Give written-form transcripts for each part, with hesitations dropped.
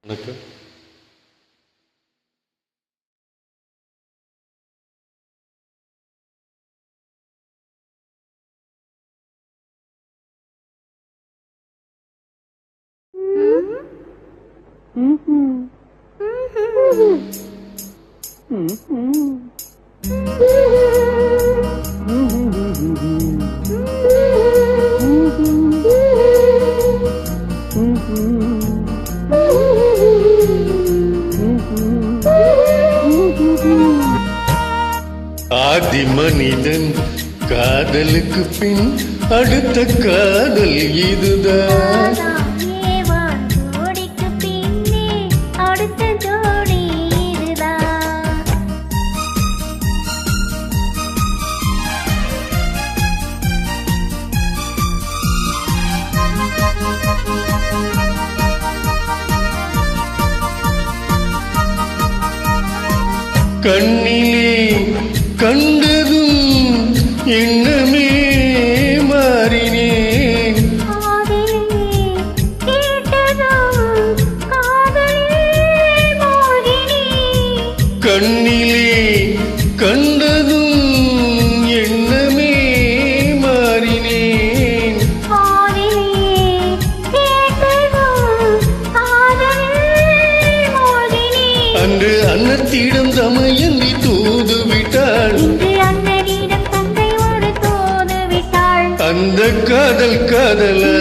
வணக்கம். ஆதி மனிதன் காதலுக்கு பின் அடுத்த காதல் இதுதான். கண்ணிலே கண்டதும் எண்ணமே மாறினேன். கண்ணிலே கண்டதும் எண்ணமே மாறினேன். அன்று அன்னத்திடம் தமையந்தி தூது விட்டாள். அந்த காதல் காதலா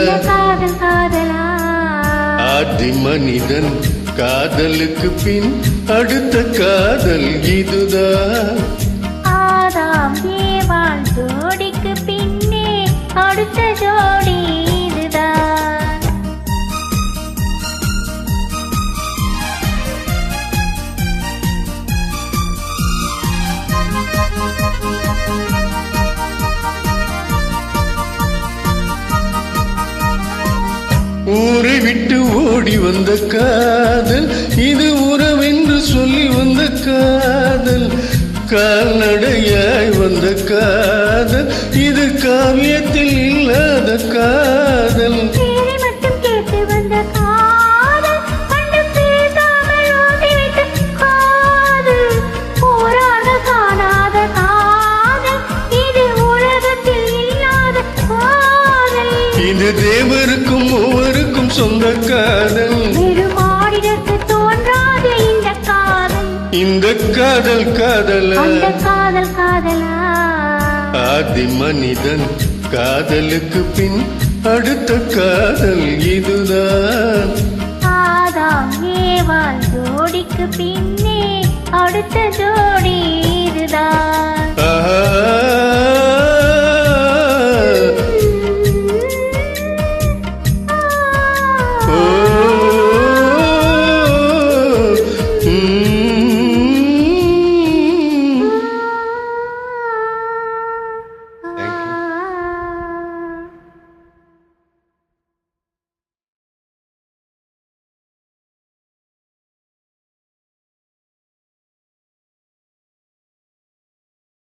ஆதி மனிதன் காதலுக்கு பின் அடுத்த காதல் இதுதான். ஆதாம் ஏவாள் ஜோடிக்கு பின்னே அடுத்த ஜோடி இதுதான். ஊரை விட்டு ஓடி வந்த காதல் இது உறவென்று சொல்லி வந்த காதல். கால்நடையாய் வந்த காதல் இது காவியத்தில் இல்லாத காதல். இது தேவருக்கும் மூவருக்கும் சொந்த காதல். தோன்றாது இந்த காதல். இந்த காதல் காதலா ஆதி மனிதன் காதலுக்கு பின் அடுத்த காதல் இதுதான். ஆதாம் ஏவாள் ஜோடிக்கு பின்னே அடுத்த ஜோடி இதுதான்.